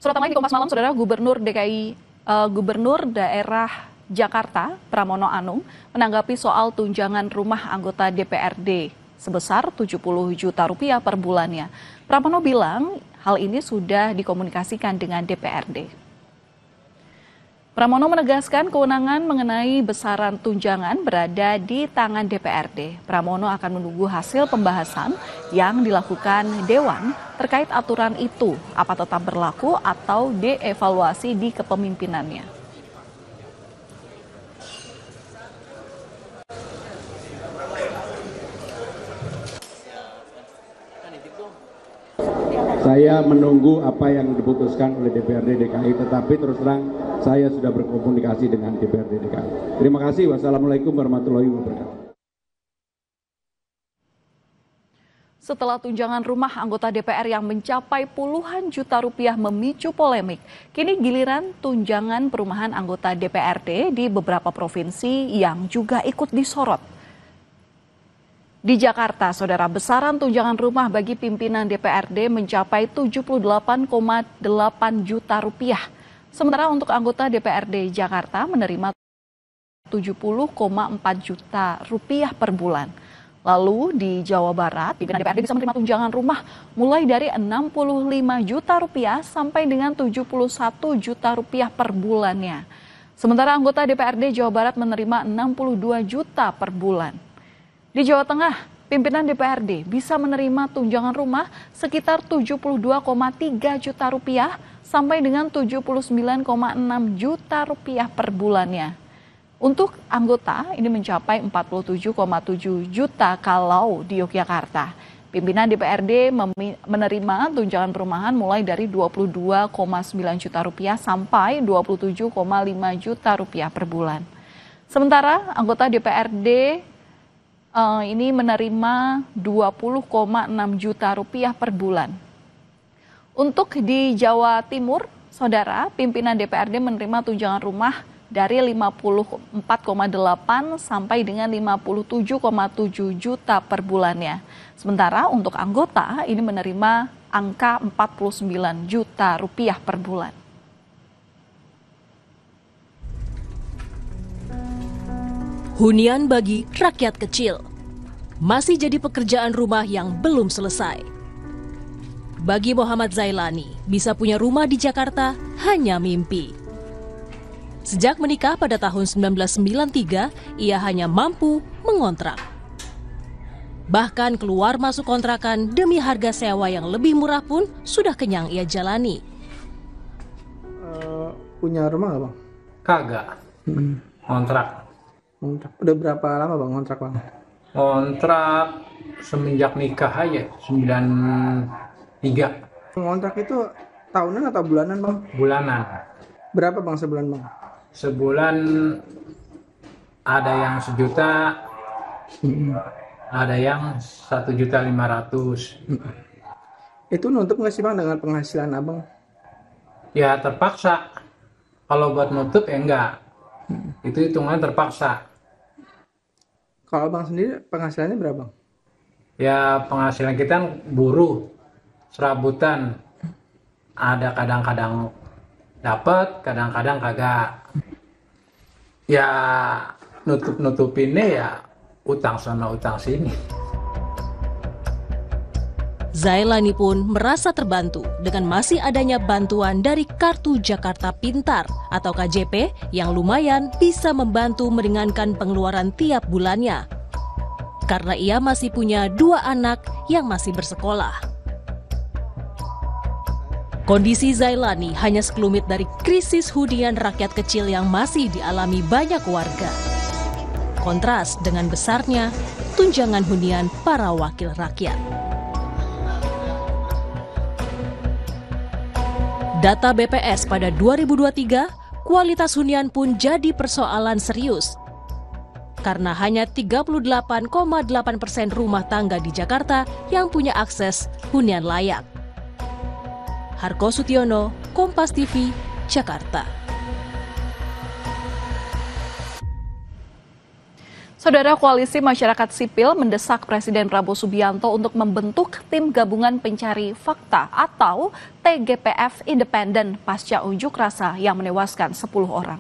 Sorotan lain di Kompas Malam, Saudara, Gubernur Daerah Jakarta, Pramono Anung, menanggapi soal tunjangan rumah anggota DPRD sebesar 70 juta rupiah per bulannya. Pramono bilang hal ini sudah dikomunikasikan dengan DPRD. Pramono menegaskan kewenangan mengenai besaran tunjangan berada di tangan DPRD. Pramono akan menunggu hasil pembahasan yang dilakukan Dewan terkait aturan itu, apa tetap berlaku atau dievaluasi di kepemimpinannya. Saya menunggu apa yang diputuskan oleh DPRD DKI, tetapi terus terang saya sudah berkomunikasi dengan DPRD DKI. Terima kasih. Wassalamualaikum warahmatullahi wabarakatuh. Setelah tunjangan rumah anggota DPR yang mencapai puluhan juta rupiah memicu polemik, kini giliran tunjangan perumahan anggota DPRD di beberapa provinsi yang juga ikut disorot. Di Jakarta, Saudara, besaran tunjangan rumah bagi pimpinan DPRD mencapai 78,8 juta rupiah. Sementara untuk anggota DPRD Jakarta menerima 70,4 juta rupiah per bulan. Lalu di Jawa Barat, pimpinan DPRD bisa menerima tunjangan rumah mulai dari 65 juta rupiah sampai dengan 71 juta rupiah per bulannya. Sementara anggota DPRD Jawa Barat menerima 62 juta per bulan. Di Jawa Tengah, pimpinan DPRD bisa menerima tunjangan rumah sekitar 72,3 juta rupiah sampai dengan 79,6 juta rupiah per bulannya. Untuk anggota ini mencapai 47,7 juta kalau di Yogyakarta. Pimpinan DPRD menerima tunjangan perumahan mulai dari 22,9 juta rupiah sampai 27,5 juta rupiah per bulan. Sementara anggota DPRD ini menerima 20,6 juta rupiah per bulan. Untuk di Jawa Timur, Saudara, pimpinan DPRD menerima tunjangan rumah dari 54,8 sampai dengan 57,7 juta per bulannya. Sementara untuk anggota ini menerima angka 49 juta rupiah per bulan. Hunian bagi rakyat kecil masih jadi pekerjaan rumah yang belum selesai. Bagi Muhammad Zailani, bisa punya rumah di Jakarta hanya mimpi. Sejak menikah pada tahun 1993, ia hanya mampu mengontrak. Bahkan keluar masuk kontrakan demi harga sewa yang lebih murah pun sudah kenyang ia jalani. Punya rumah nggak, Bang? Kagak. Kontrak. Udah berapa lama, Bang, kontrak, Bang? Kontrak semenjak nikah aja, 93. Kontrak itu tahunan atau bulanan, Bang? Bulanan. Berapa, Bang, sebulan, Bang? Sebulan ada yang 1 juta, ada yang 1.500.000. Itu nutup nggak sih, Bang, dengan penghasilan Abang? Ya terpaksa. Kalau buat nutup ya enggak. Itu hitungan terpaksa. Kalau Abang sendiri penghasilannya berapa, Bang? Ya penghasilan kita kan buruh, serabutan. Ada kadang-kadang dapat, kadang-kadang kagak. Ya nutup-nutupinnya ya utang sana utang sini. Zailani pun merasa terbantu dengan masih adanya bantuan dari Kartu Jakarta Pintar atau KJP yang lumayan bisa membantu meringankan pengeluaran tiap bulannya. Karena ia masih punya 2 anak yang masih bersekolah. Kondisi Zailani hanya sekelumit dari krisis hunian rakyat kecil yang masih dialami banyak warga. Kontras dengan besarnya tunjangan hunian para wakil rakyat. Data BPS pada 2023, kualitas hunian pun jadi persoalan serius. Karena hanya 38,8% rumah tangga di Jakarta yang punya akses hunian layak. Harko Sutiono, Kompas TV, Jakarta. Saudara, Koalisi Masyarakat Sipil mendesak Presiden Prabowo Subianto untuk membentuk Tim Gabungan Pencari Fakta atau TGPF independen pasca unjuk rasa yang menewaskan 10 orang.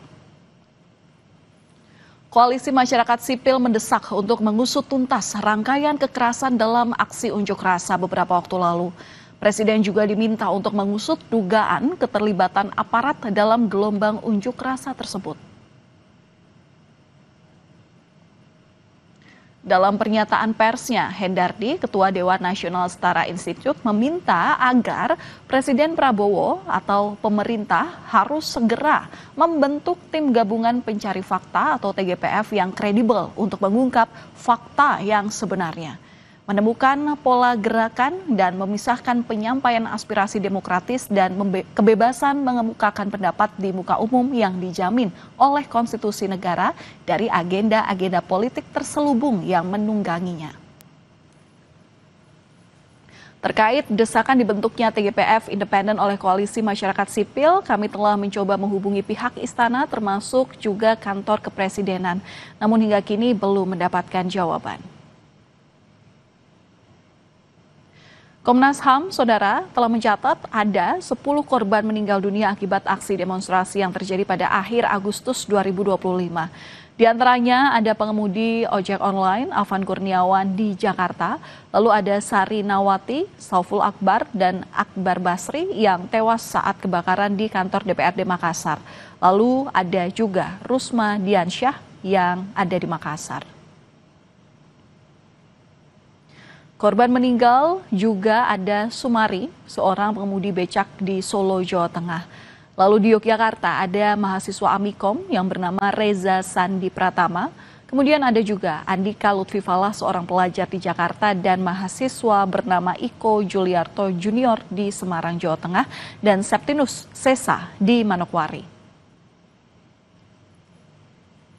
Koalisi Masyarakat Sipil mendesak untuk mengusut tuntas rangkaian kekerasan dalam aksi unjuk rasa beberapa waktu lalu. Presiden juga diminta untuk mengusut dugaan keterlibatan aparat dalam gelombang unjuk rasa tersebut. Dalam pernyataan persnya, Hendardi, Ketua Dewan Nasional Setara Institute, meminta agar Presiden Prabowo atau pemerintah harus segera membentuk tim gabungan pencari fakta atau TGPF yang kredibel untuk mengungkap fakta yang sebenarnya, menemukan pola gerakan dan memisahkan penyampaian aspirasi demokratis dan kebebasan mengemukakan pendapat di muka umum yang dijamin oleh konstitusi negara dari agenda-agenda politik terselubung yang menungganginya. Terkait desakan dibentuknya TGPF independen oleh Koalisi Masyarakat Sipil, kami telah mencoba menghubungi pihak istana termasuk juga kantor kepresidenan, namun hingga kini belum mendapatkan jawaban. Komnas HAM, Saudara, telah mencatat ada 10 korban meninggal dunia akibat aksi demonstrasi yang terjadi pada akhir Agustus 2025. Di antaranya ada pengemudi ojek online Afan Kurniawan di Jakarta, lalu ada Sari Nawati, Sauful Akbar, dan Akbar Basri yang tewas saat kebakaran di kantor DPRD Makassar. Lalu ada juga Rusma Diansyah yang ada di Makassar. Korban meninggal juga ada Sumari, seorang pengemudi becak di Solo, Jawa Tengah. Lalu di Yogyakarta ada mahasiswa Amikom yang bernama Reza Sandi Pratama. Kemudian ada juga Andika Lutfi Falah, seorang pelajar di Jakarta, dan mahasiswa bernama Iko Juliarto Junior di Semarang, Jawa Tengah, dan Septinus Sesa di Manokwari.